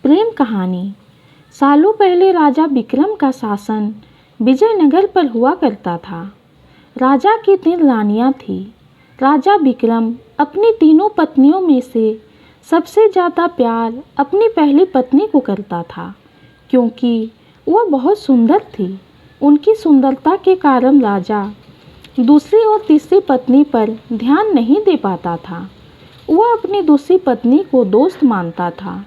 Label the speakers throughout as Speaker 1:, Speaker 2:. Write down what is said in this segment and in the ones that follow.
Speaker 1: प्रेम कहानी। सालों पहले राजा विक्रम का शासन विजयनगर पर हुआ करता था। राजा की 3 रानियां थीं। राजा विक्रम अपनी तीनों पत्नियों में से सबसे ज़्यादा प्यार अपनी पहली पत्नी को करता था, क्योंकि वह बहुत सुंदर थी। उनकी सुंदरता के कारण राजा दूसरी और तीसरी पत्नी पर ध्यान नहीं दे पाता था। वह अपनी दूसरी पत्नी को दोस्त मानता था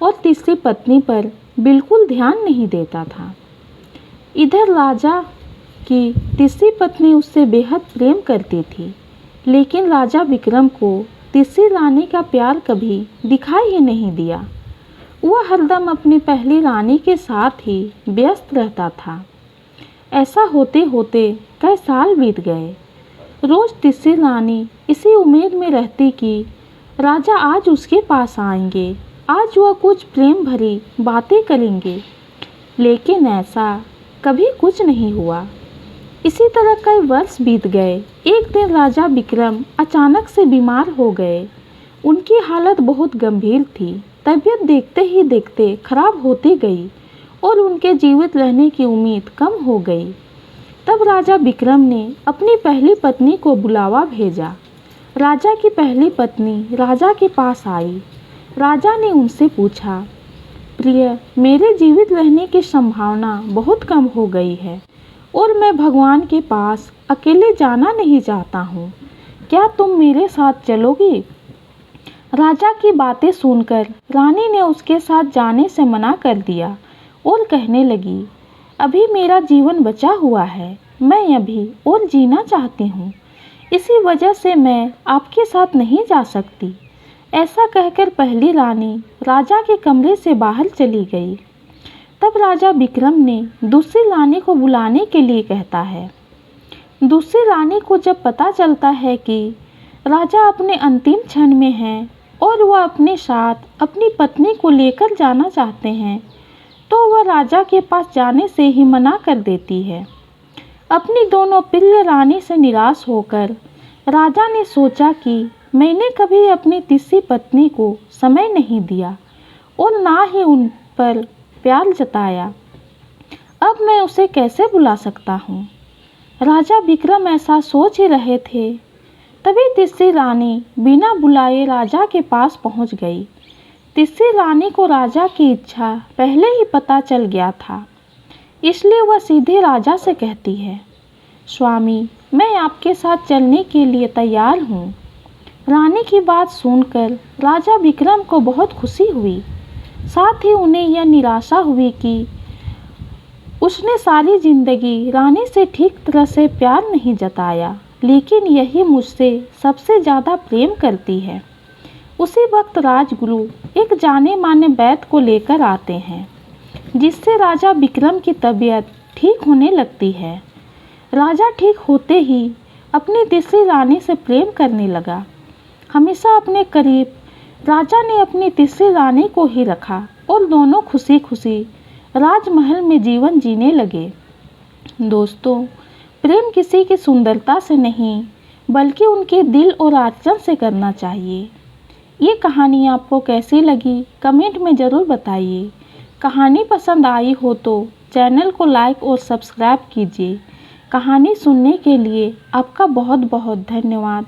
Speaker 1: और तीसरी पत्नी पर बिल्कुल ध्यान नहीं देता था। इधर राजा की तीसरी पत्नी उससे बेहद प्रेम करती थी, लेकिन राजा विक्रम को तीसरी रानी का प्यार कभी दिखाई ही नहीं दिया। वह हरदम अपनी पहली रानी के साथ ही व्यस्त रहता था। ऐसा होते होते कई साल बीत गए। रोज तीसरी रानी इसी उम्मीद में रहती कि राजा आज उसके पास आएंगे, आज वह कुछ प्रेम भरी बातें करेंगे, लेकिन ऐसा कभी कुछ नहीं हुआ। इसी तरह कई वर्ष बीत गए। एक दिन राजा विक्रम अचानक से बीमार हो गए। उनकी हालत बहुत गंभीर थी। तबीयत देखते ही देखते खराब होती गई और उनके जीवित रहने की उम्मीद कम हो गई। तब राजा विक्रम ने अपनी पहली पत्नी को बुलावा भेजा। राजा की पहली पत्नी राजा के पास आई। राजा ने उनसे पूछा, प्रिय, मेरे जीवित रहने की संभावना बहुत कम हो गई है और मैं भगवान के पास अकेले जाना नहीं चाहता हूँ। क्या तुम मेरे साथ चलोगी? राजा की बातें सुनकर रानी ने उसके साथ जाने से मना कर दिया और कहने लगी, अभी मेरा जीवन बचा हुआ है, मैं अभी और जीना चाहती हूँ, इसी वजह से मैं आपके साथ नहीं जा सकती। ऐसा कहकर पहली रानी राजा के कमरे से बाहर चली गई। तब राजा विक्रम ने दूसरी रानी को बुलाने के लिए कहता है। दूसरी रानी को जब पता चलता है कि राजा अपने अंतिम क्षण में हैं और वह अपने साथ अपनी पत्नी को लेकर जाना चाहते हैं, तो वह राजा के पास जाने से ही मना कर देती है। अपनी दोनों प्रिय रानी से निराश होकर राजा ने सोचा कि मैंने कभी अपनी तीसरी पत्नी को समय नहीं दिया और ना ही उन पर प्यार जताया। अब मैं उसे कैसे बुला सकता हूँ? राजा विक्रम ऐसा सोच ही रहे थे, तभी तीसरी रानी बिना बुलाए राजा के पास पहुँच गई। तीसरी रानी को राजा की इच्छा पहले ही पता चल गया था, इसलिए वह सीधे राजा से कहती है, स्वामी, मैं आपके साथ चलने के लिए तैयार हूँ। रानी की बात सुनकर राजा विक्रम को बहुत खुशी हुई। साथ ही उन्हें यह निराशा हुई कि उसने सारी जिंदगी रानी से ठीक तरह से प्यार नहीं जताया, लेकिन यही मुझसे सबसे ज़्यादा प्रेम करती है। उसी वक्त राजगुरु एक जाने माने वैद्य को लेकर आते हैं, जिससे राजा विक्रम की तबीयत ठीक होने लगती है। राजा ठीक होते ही अपनी तीसरी रानी से प्रेम करने लगा। हमेशा अपने करीब राजा ने अपनी तीसरी रानी को ही रखा और दोनों खुशी खुशी राजमहल में जीवन जीने लगे। दोस्तों, प्रेम किसी की सुंदरता से नहीं, बल्कि उनके दिल और आचरण से करना चाहिए। ये कहानी आपको कैसी लगी कमेंट में ज़रूर बताइए। कहानी पसंद आई हो तो चैनल को लाइक और सब्सक्राइब कीजिए। कहानी सुनने के लिए आपका बहुत बहुत धन्यवाद।